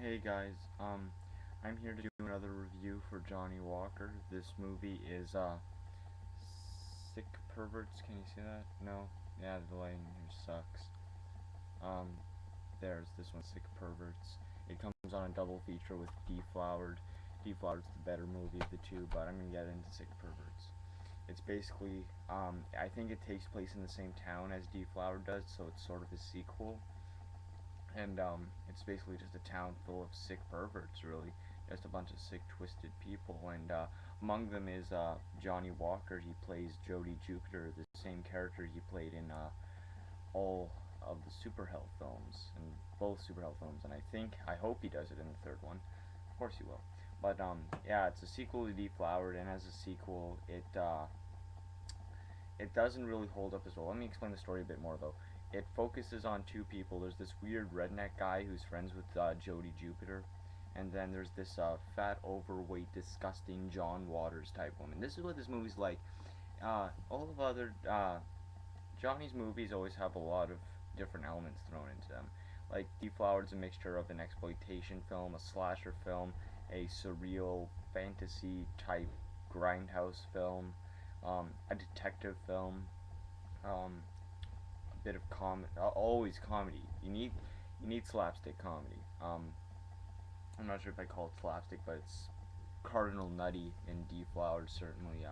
Hey guys, I'm here to do another review for Johny Walker. This movie is, Sick Perverts, can you see that? No? Yeah, the lighting here sucks. Um, there's this one, Sick Perverts. It comes on a double feature with Deflowered. Deflowered's the better movie of the two, but I'm gonna get into Sick Perverts. It's basically, I think it takes place in the same town as Deflowered does, so it's sort of a sequel, and it's basically just a town full of sick perverts, really, just a bunch of sick, twisted people, and among them is Johny Walker. He plays Jody Jupiter, the same character he played in all of the Super Hell films, and both Super Hell films, and I hope he does it in the third one. Of course he will. But yeah, it's a sequel to Deflowered, and as a sequel, it doesn't really hold up as well. Let me explain the story a bit more, though. It focuses on two people. There's this weird redneck guy who's friends with Jody Jupiter, and then there's this fat, overweight, disgusting John Waters type woman. This is what this movie's like. All of other Johnny's movies always have a lot of different elements thrown into them. Like Deflowered's a mixture of an exploitation film, a slasher film, a surreal fantasy type grindhouse film, a detective film, a bit of always comedy. You need slapstick comedy. I'm not sure if I call it slapstick, but it's Cardinal Nutty in Deflowered certainly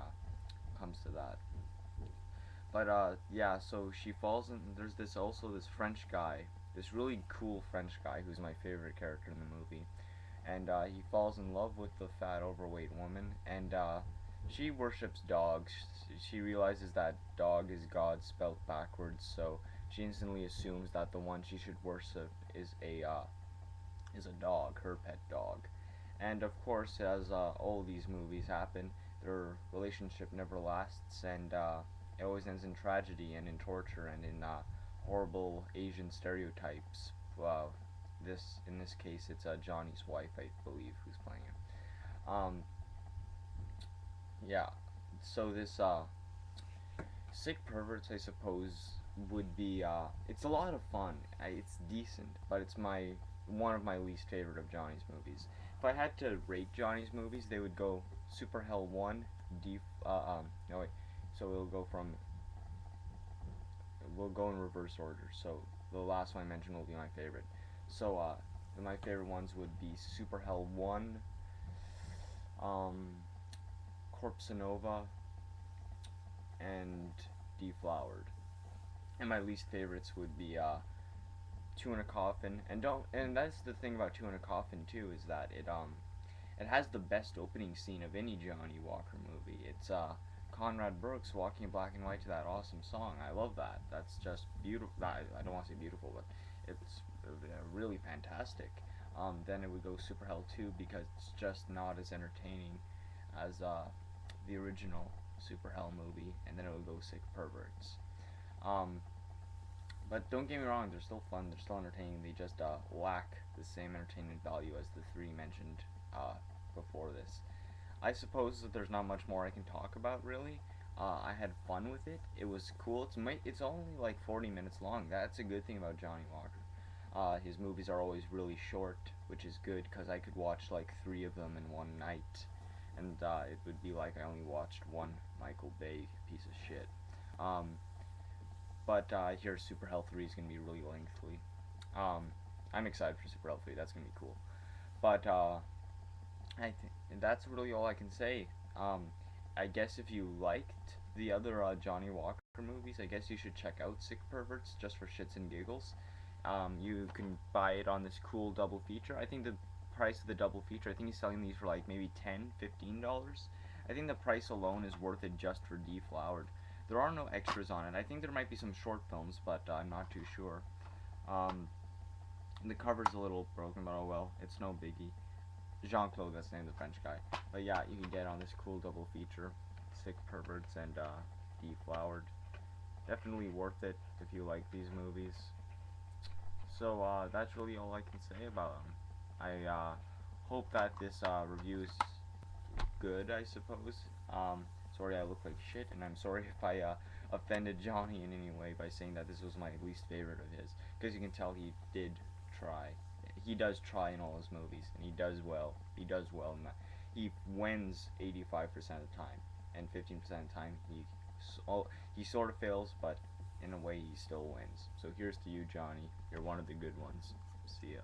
comes to that. But yeah, so she falls in. There's this French guy, this really cool French guy who's my favorite character in the movie, and he falls in love with the fat, overweight woman, and she worships dogs. She realizes that dog is God spelled backwards, so she instantly assumes that the one she should worship is a dog, her pet dog. And of course, as all these movies happen, their relationship never lasts, and it always ends in tragedy and in torture and in horrible Asian stereotypes. In this case, it's Johnny's wife, I believe, who's playing it. Yeah. So this Sick Perverts, I suppose, would be it's a lot of fun. It's decent, but it's my one of my least favorite of Johnny's movies. If I had to rate Johnny's movies, they would go Super Hell 1, no wait. So we'll go in reverse order. So the last one I mentioned will be my favorite. So my favorite ones would be Super Hell 1, um Corpse Nova, and Deflowered. And my least favorites would be Two in a Coffin. And that's the thing about Two in a Coffin too, is that it has the best opening scene of any Johny Walker movie. It's Conrad Brooks walking in black and white to that awesome song. I love that. That's just beautiful. I don't want to say beautiful, but it's really fantastic. Then it would go Super Hell 2 because it's just not as entertaining as the original Super Hell movie, and then it would go Sick Perverts. Um, but don't get me wrong, they're still fun, they're still entertaining, they just lack the same entertainment value as the three mentioned before this. I suppose that there's not much more I can talk about, really. I had fun with it. It was cool. It's only like 40 minutes long. That's a good thing about Johny Walker. His movies are always really short, which is good because I could watch like 3 of them in one night, and it would be like I only watched one Michael Bay piece of shit. Um, but I hear Super Hell 3 is going to be really lengthy. Um, I'm excited for Super Hell 3. That's going to be cool. But I think that's really all I can say. Um, I guess if you liked the other Johny Walker movies, I guess you should check out Sick Perverts just for shits and giggles. You can buy it on this cool double feature. I think the price of the double feature, I think he's selling these for like maybe $10, $15. I think the price alone is worth it just for Deflowered. There are no extras on it. I think there might be some short films, but I'm not too sure. Um, the cover's a little broken, but oh well, it's no biggie. Jean-Claude, that's the name of the French guy. But yeah, you can get on this cool double feature, Sick Perverts and Deflowered. Definitely worth it if you like these movies. So that's really all I can say about them. I hope that this review is good, I suppose. Sorry I look like shit, and I'm sorry if I offended Johnny in any way by saying that this was my least favorite of his, because you can tell he did try. he does try in all his movies, and he does well. He does well in that. He wins 85% of the time, and 15% of the time he sort of fails, but in a way he still wins. So here's to you, Johnny. You're one of the good ones. See ya.